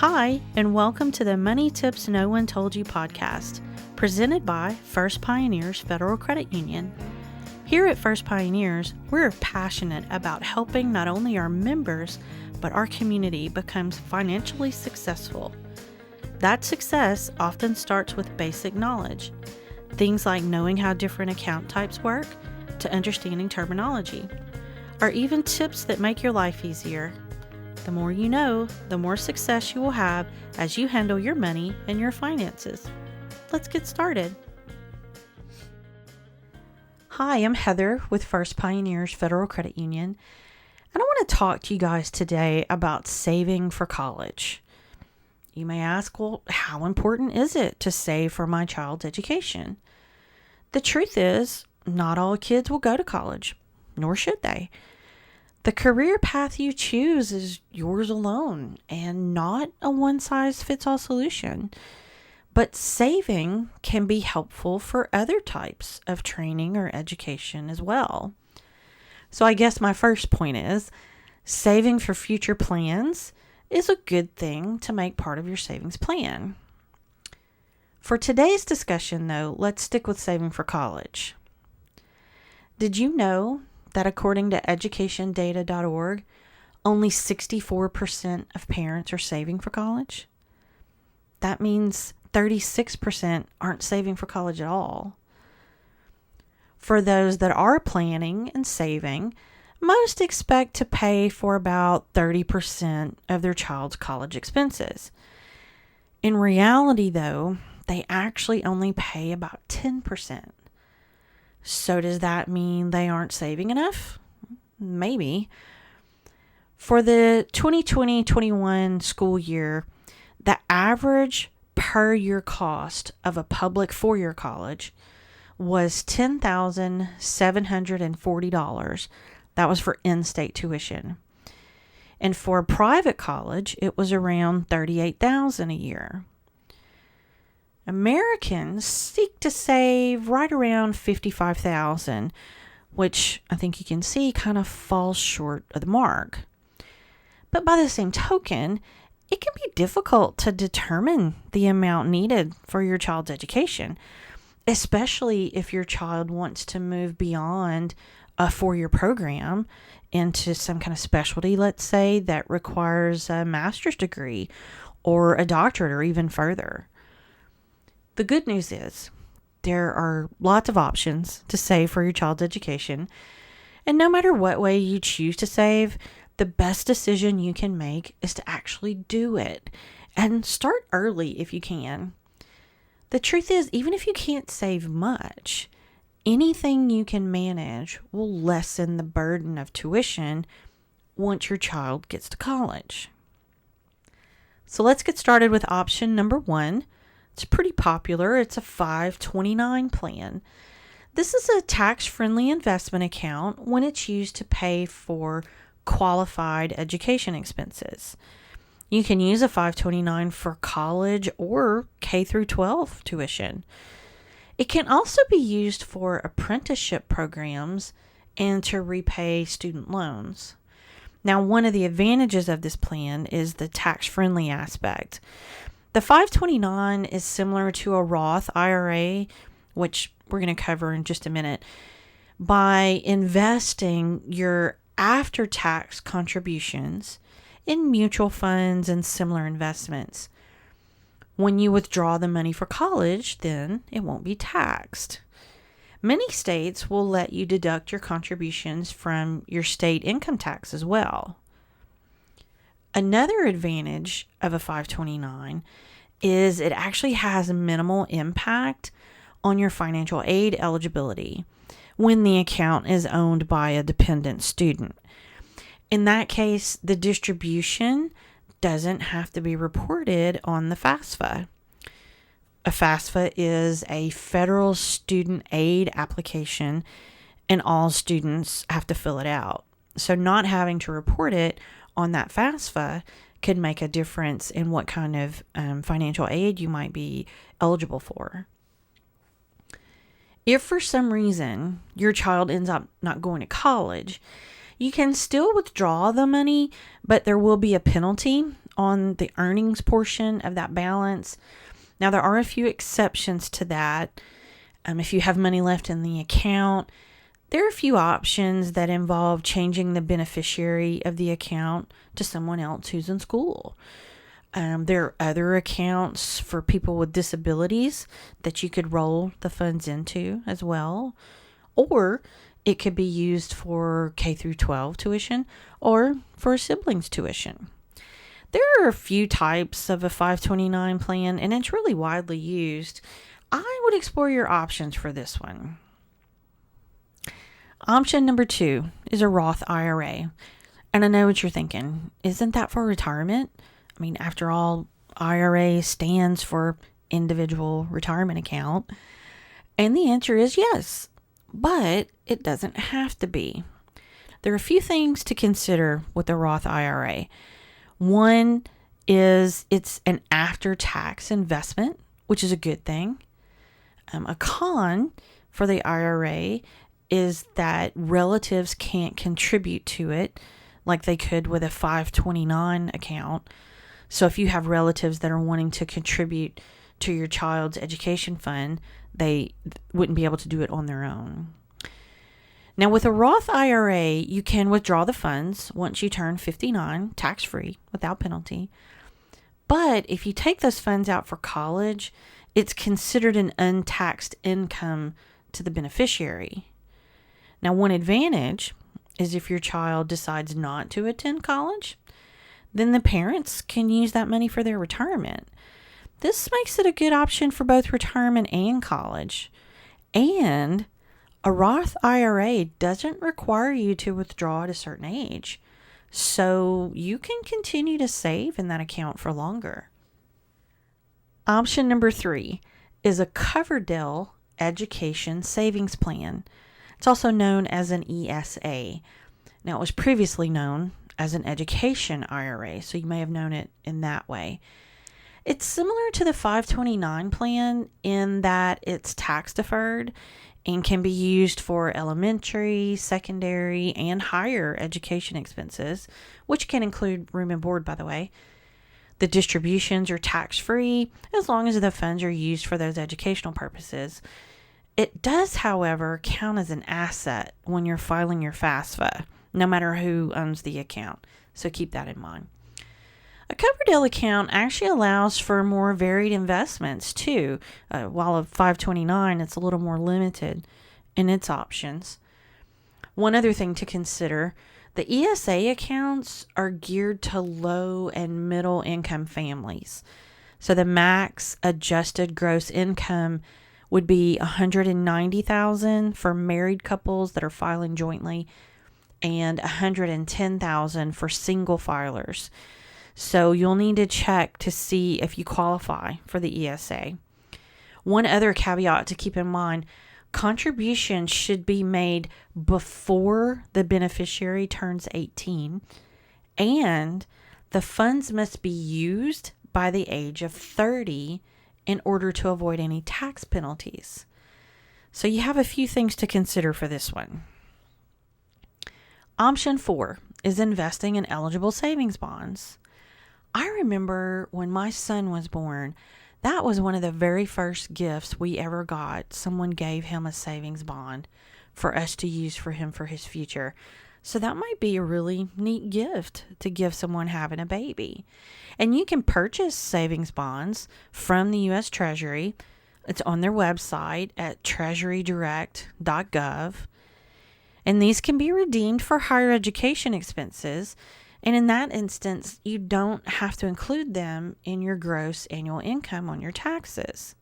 Hi, and welcome to the Money Tips No One Told You podcast, presented by First Pioneers Federal Credit Union. Here at First Pioneers, we're passionate about helping not only our members, but our community become financially successful. That success often starts with basic knowledge, things like knowing how different account types work, to understanding terminology, or even tips that make your life easier. The more you know, the more success you will have as you handle your money and your finances. Let's get started. Hi, I'm Heather with First Pioneers Federal Credit Union, and I want to talk to you guys today about saving for college. You may ask, well, how important is it to save for my child's education? The truth is, not all kids will go to college, nor should they. The career path you choose is yours alone and not a one-size-fits-all solution. But saving can be helpful for other types of training or education as well. So I guess my first point is, saving for future plans is a good thing to make part of your savings plan. For today's discussion, though, let's stick with saving for college. Did you know that according to educationdata.org, only 64% of parents are saving for college? That means 36% aren't saving for college at all. For those that are planning and saving, most expect to pay for about 30% of their child's college expenses. In reality, though, they actually only pay about 10%. So does that mean they aren't saving enough? Maybe. For the 2020-21 school year, the average per year cost of a public four-year college was $10,740. That was for in-state tuition. And for a private college, it was around $38,000 a year. Americans seek to save right around $55,000, which I think you can see kind of falls short of the mark. But by the same token, it can be difficult to determine the amount needed for your child's education, especially if your child wants to move beyond a four-year program into some kind of specialty, let's say, that requires a master's degree or a doctorate or even further. The good news is there are lots of options to save for your child's education. And no matter what way you choose to save, the best decision you can make is to actually do it and start early if you can. The truth is, even if you can't save much, anything you can manage will lessen the burden of tuition once your child gets to college. So let's get started with option number one. It's pretty popular. It's a 529 plan. This is a tax-friendly investment account when it's used to pay for qualified education expenses. You can use a 529 for college or K through 12 tuition. It can also be used for apprenticeship programs and to repay student loans. Now, one of the advantages of this plan is the tax-friendly aspect. The 529 is similar to a Roth IRA, which we're going to cover in just a minute. By investing your after-tax contributions in mutual funds and similar investments, when you withdraw the money for college, then it won't be taxed. Many states will let you deduct your contributions from your state income tax as well. Another advantage of a 529 is it actually has minimal impact on your financial aid eligibility when the account is owned by a dependent student. In that case, the distribution doesn't have to be reported on the FAFSA. A FAFSA is a federal student aid application, and all students have to fill it out. So not having to report it on that FAFSA could make a difference in what kind of financial aid you might be eligible for. If for some reason your child ends up not going to college, you can still withdraw the money, but there will be a penalty on the earnings portion of that balance. Now, there are a few exceptions to that. If you have money left in the account, there are a few options that involve changing the beneficiary of the account to someone else who's in school. There are other accounts for people with disabilities that you could roll the funds into as well. Or it could be used for K through 12 tuition or for siblings' tuition. There are a few types of a 529 plan, and it's really widely used. I would explore your options for this one. Option number 2 is a Roth IRA. And I know what you're thinking. Isn't that for retirement? I mean, after all, IRA stands for individual retirement account. And the answer is yes, but it doesn't have to be. There are a few things to consider with the Roth IRA. One is it's an after-tax investment, which is a good thing. A con for the IRA is that relatives can't contribute to it like they could with a 529 account. So if you have relatives that are wanting to contribute to your child's education fund, they wouldn't be able to do it on their own. Now, with a Roth IRA, you can withdraw the funds once you turn 59, tax-free, without penalty. But if you take those funds out for college, it's considered an untaxed income to the beneficiary. Now, one advantage is if your child decides not to attend college, then the parents can use that money for their retirement. This makes it a good option for both retirement and college. And a Roth IRA doesn't require you to withdraw at a certain age, so you can continue to save in that account for longer. Option number 3 is a Coverdell Education Savings Plan. It's also known as an ESA. Now, it was previously known as an Education IRA, so you may have known it in that way. It's similar to the 529 plan in that it's tax deferred and can be used for elementary, secondary, and higher education expenses, which can include room and board, by the way. The distributions are tax-free as long as the funds are used for those educational purposes. It does, however, count as an asset when you're filing your FAFSA, no matter who owns the account. So keep that in mind. A Coverdell account actually allows for more varied investments too. While a 529, it's a little more limited in its options. One other thing to consider, the ESA accounts are geared to low and middle income families. So the max adjusted gross income would be $190,000 for married couples that are filing jointly and $110,000 for single filers. So you'll need to check to see if you qualify for the ESA. One other caveat to keep in mind, contributions should be made before the beneficiary turns 18, and the funds must be used by the age of 30 in order to avoid any tax penalties. So you have a few things to consider for this one. Option 4 is investing in eligible savings bonds. I remember when my son was born, that was one of the very first gifts we ever got. Someone gave him a savings bond for us to use for him for his future. So that might be a really neat gift to give someone having a baby. And you can purchase savings bonds from the U.S. Treasury. It's on their website at treasurydirect.gov. And these can be redeemed for higher education expenses. And in that instance, you don't have to include them in your gross annual income on your taxes.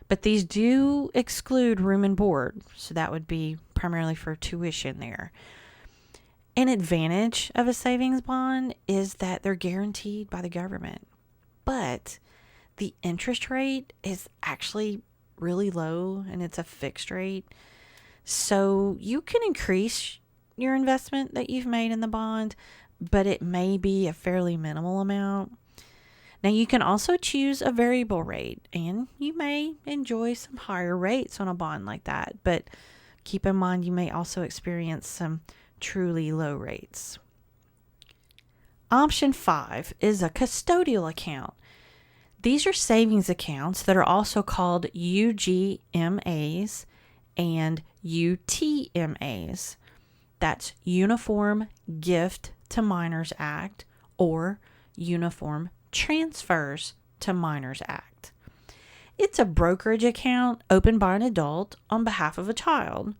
But these do exclude room and board, so that would be primarily for tuition there. An advantage of a savings bond is that they're guaranteed by the government, but the interest rate is actually really low and it's a fixed rate. So you can increase your investment that you've made in the bond, but it may be a fairly minimal amount. Now, you can also choose a variable rate, and you may enjoy some higher rates on a bond like that, but keep in mind you may also experience some truly low rates. Option 5 is a custodial account. These are savings accounts that are also called UGMAs and UTMAs. That's Uniform Gift to Minors Act or Uniform Transfers to Minors Act. It's a brokerage account opened by an adult on behalf of a child.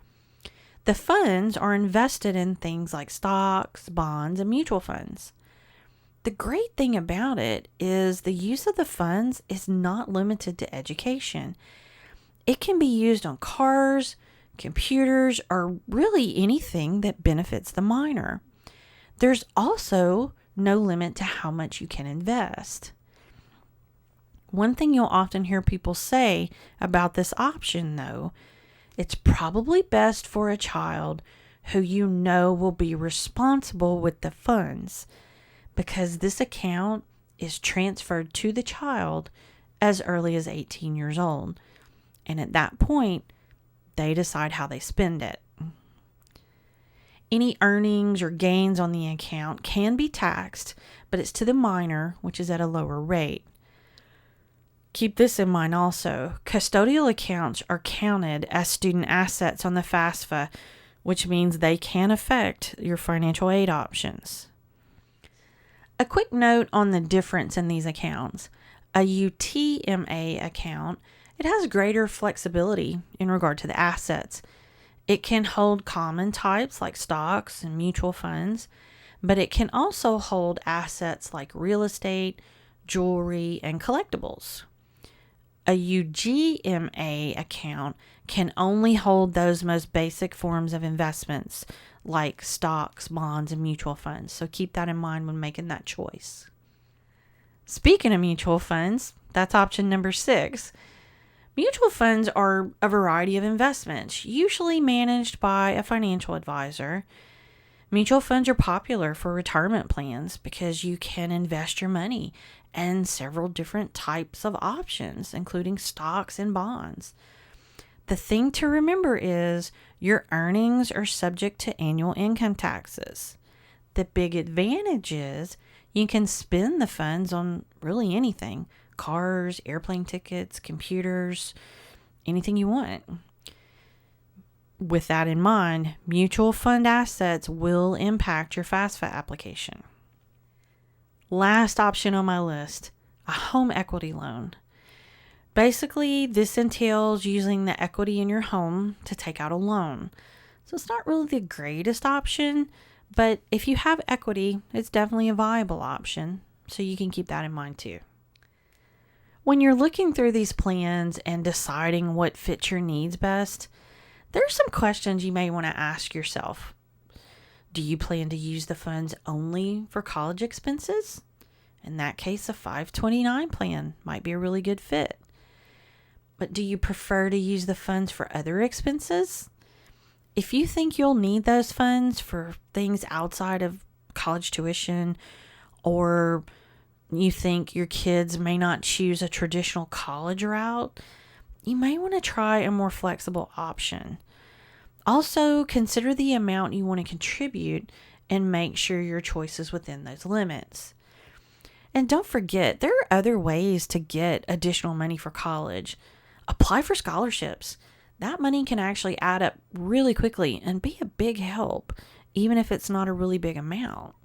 The funds are invested in things like stocks, bonds, and mutual funds. The great thing about it is the use of the funds is not limited to education. It can be used on cars, computers, or really anything that benefits the minor. There's also no limit to how much you can invest. One thing you'll often hear people say about this option, though, it's probably best for a child who you know will be responsible with the funds, because this account is transferred to the child as early as 18 years old. And at that point, they decide how they spend it. Any earnings or gains on the account can be taxed, but it's to the minor, which is at a lower rate. Keep this in mind also. Custodial accounts are counted as student assets on the FAFSA, which means they can affect your financial aid options. A quick note on the difference in these accounts. A UTMA account, it has greater flexibility in regard to the assets. It can hold common types like stocks and mutual funds, but it can also hold assets like real estate, jewelry, and collectibles. A UGMA account can only hold those most basic forms of investments like stocks, bonds, and mutual funds. So keep that in mind when making that choice. Speaking of mutual funds, that's option number 6. Mutual funds are a variety of investments, usually managed by a financial advisor. Mutual funds are popular for retirement plans because you can invest your money in several different types of options, including stocks and bonds. The thing to remember is your earnings are subject to annual income taxes. The big advantage is you can spend the funds on really anything: cars, airplane tickets, computers, anything you want. With that in mind, mutual fund assets will impact your FAFSA application. Last option on my list, a home equity loan. Basically, this entails using the equity in your home to take out a loan. So it's not really the greatest option, but if you have equity, it's definitely a viable option. So you can keep that in mind too. When you're looking through these plans and deciding what fits your needs best, there are some questions you may want to ask yourself. Do you plan to use the funds only for college expenses? In that case, a 529 plan might be a really good fit. But do you prefer to use the funds for other expenses? If you think you'll need those funds for things outside of college tuition, or you think your kids may not choose a traditional college route, you may want to try a more flexible option. Also, consider the amount you want to contribute and make sure your choice is within those limits. And don't forget, there are other ways to get additional money for college. Apply for scholarships. That money can actually add up really quickly and be a big help, even if it's not a really big amount.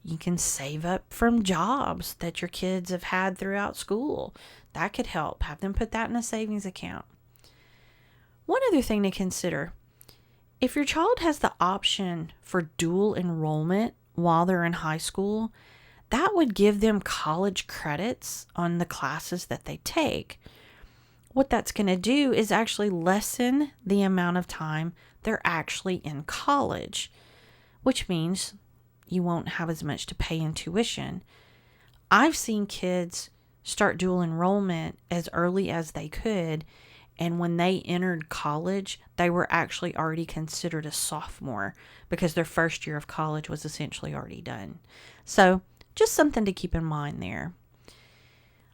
You can save up from jobs that your kids have had throughout school. That could help. Have them put that in a savings account. One other thing to consider, if your child has the option for dual enrollment while they're in high school, that would give them college credits on the classes that they take. What that's going to do is actually lessen the amount of time they're actually in college, which means you won't have as much to pay in tuition. I've seen kids start dual enrollment as early as they could, and when they entered college, they were actually already considered a sophomore because their first year of college was essentially already done. So just something to keep in mind there.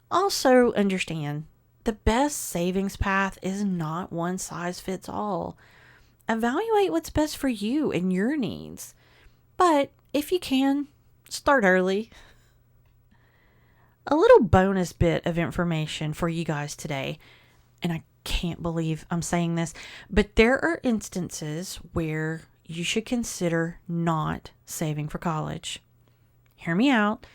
Also understand, the best savings path is not one size fits all. Evaluate what's best for you and your needs. But if you can, start early. A little bonus bit of information for you guys today, and I can't believe I'm saying this, but there are instances where you should consider not saving for college. Hear me out.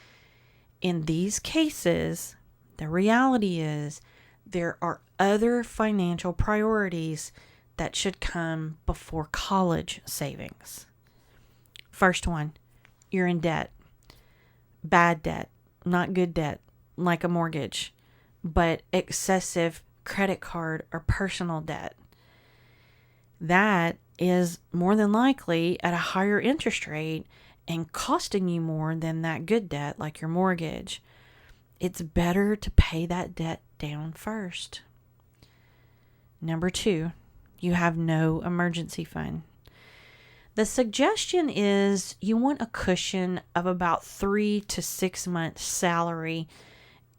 In these cases, the reality is there are other financial priorities that should come before college savings. First one, you're in debt. Bad debt, not good debt, like a mortgage, but excessive credit card or personal debt. That is more than likely at a higher interest rate and costing you more than that good debt, like your mortgage. It's better to pay that debt down first. Number 2, you have no emergency fund. The suggestion is you want a cushion of about 3 to 6 months' salary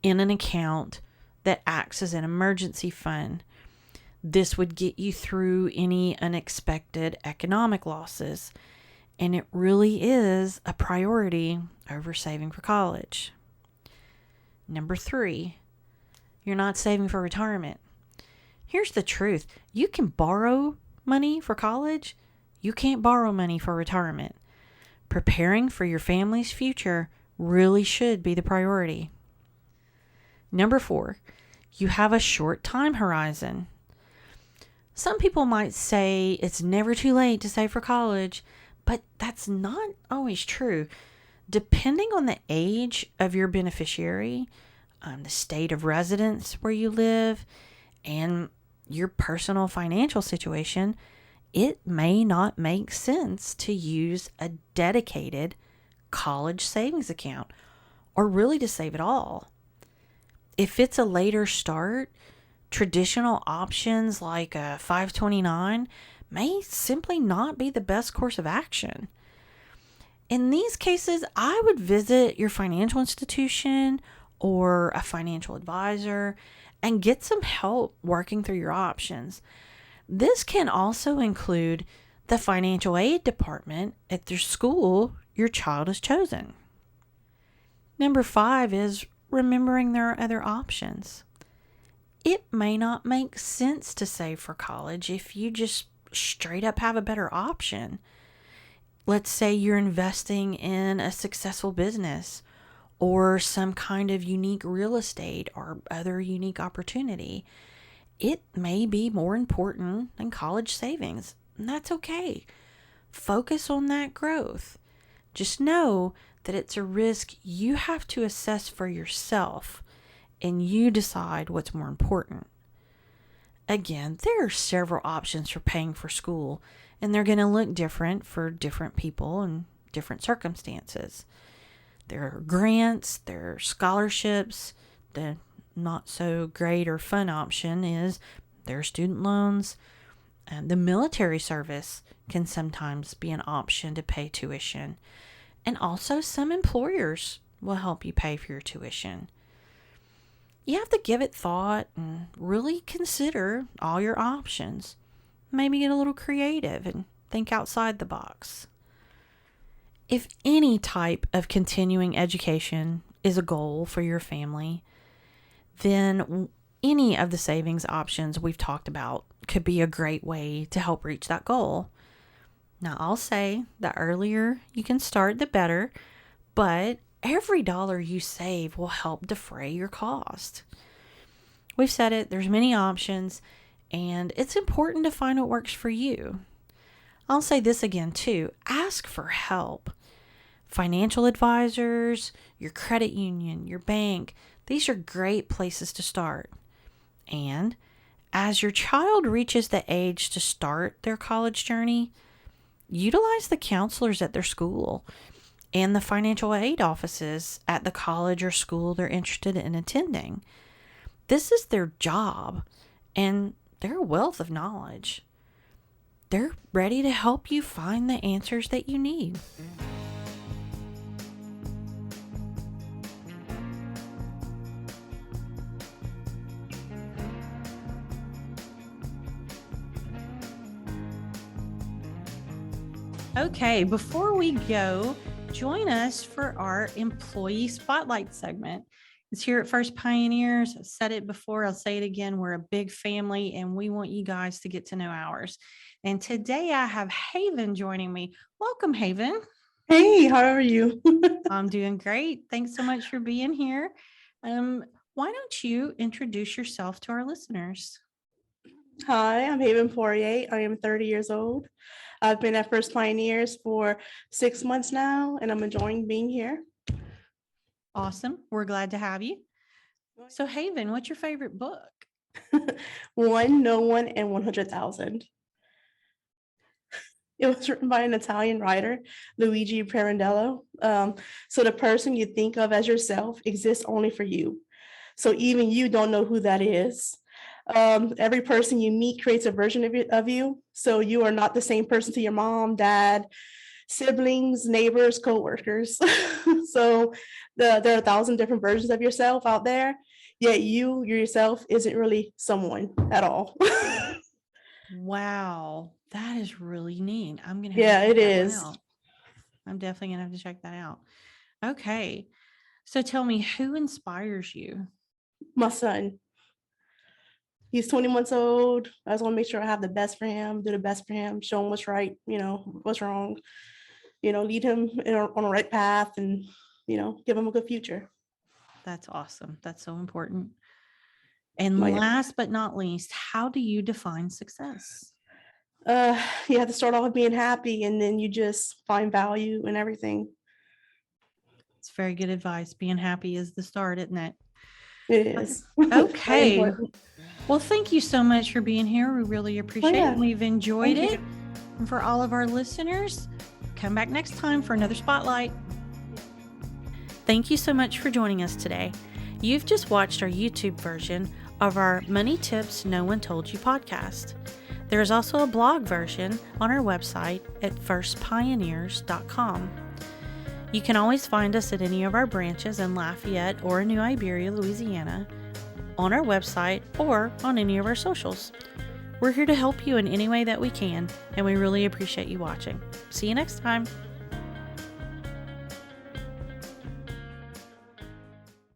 in an account that acts as an emergency fund. This would get you through any unexpected economic losses, and it really is a priority over saving for college. Number 3, you're not saving for retirement. Here's the truth. You can borrow money for college. You can't borrow money for retirement. Preparing for your family's future really should be the priority. Number 4, you have a short time horizon. Some people might say it's never too late to save for college, but that's not always true. Depending on the age of your beneficiary, the state of residence where you live, and your personal financial situation, it may not make sense to use a dedicated college savings account or really to save at all. If it's a later start, traditional options like a 529 may simply not be the best course of action. In these cases, I would visit your financial institution or a financial advisor and get some help working through your options. This can also include the financial aid department at the school your child has chosen. Number 5 is remembering there are other options. It may not make sense to save for college if you just straight up have a better option. Let's say you're investing in a successful business or some kind of unique real estate or other unique opportunity. It may be more important than college savings, and that's okay. Focus on that growth. Just know that it's a risk you have to assess for yourself, and you decide what's more important. Again, there are several options for paying for school, and they're going to look different for different people and different circumstances. There are grants, there are scholarships. The not so great or fun option is there are student loans. And the military service can sometimes be an option to pay tuition. And also some employers will help you pay for your tuition. You have to give it thought and really consider all your options. Maybe get a little creative and think outside the box. If any type of continuing education is a goal for your family, then any of the savings options we've talked about could be a great way to help reach that goal. Now, I'll say the earlier you can start, the better, but every dollar you save will help defray your cost. We've said it, there's many options, and it's important to find what works for you. I'll say this again too, ask for help. Financial advisors, your credit union, your bank, these are great places to start. And as your child reaches the age to start their college journey, utilize the counselors at their school and the financial aid offices at the college or school they're interested in attending. This is their job, and they're a wealth of knowledge. They're ready to help you find the answers that you need. Okay, before we go, join us for our employee spotlight segment. It's here at First Pioneers. I've said it before, I'll say it again. We're a big family and we want you guys to get to know ours. And today I have Haven joining me. Welcome, Haven. Hey, how are you? I'm doing great. Thanks so much for being here. Why don't you introduce yourself to our listeners? Hi, I'm Haven Poirier. I am 30 years old. I've been at First Pioneers for 6 months now, and I'm enjoying being here. Awesome. We're glad to have you. So, Haven, what's your favorite book? One, No One, and 100,000. It was written by an Italian writer, Luigi Pirandello. So the person you think of as yourself exists only for you. So even you don't know who that is. Every person you meet creates a version of you. So you are not the same person to your mom, dad, siblings, neighbors, coworkers. So there are 1,000 different versions of yourself out there, yet you yourself isn't really someone at all. Wow, that is really neat. I'm gonna have Yeah, to check it that one is. out. I'm definitely gonna have to check that out. Okay. So tell me, who inspires you? My son, he's 20 months old. I just want to make sure I have the best for him, do the best for him, show him what's right, what's wrong, lead him on the right path and, give him a good future. That's awesome. That's so important. And My, last but not least, how do you define success? you have to start off with being happy and then you just find value in everything. It's very good advice. Being happy is the start, isn't it? It is. Very Okay. important. Well, thank you so much for being here. We really appreciate it. We've enjoyed Thank it. And for all of our listeners, come back next time for another spotlight. Thank you so much for joining us today. You've just watched our YouTube version of our Money Tips No One Told You podcast. There is also a blog version on our website at firstpioneers.com. You can always find us at any of our branches in Lafayette or New Iberia, Louisiana, on our website or on any of our socials. We're here to help you in any way that we can, and we really appreciate you watching. See you next time.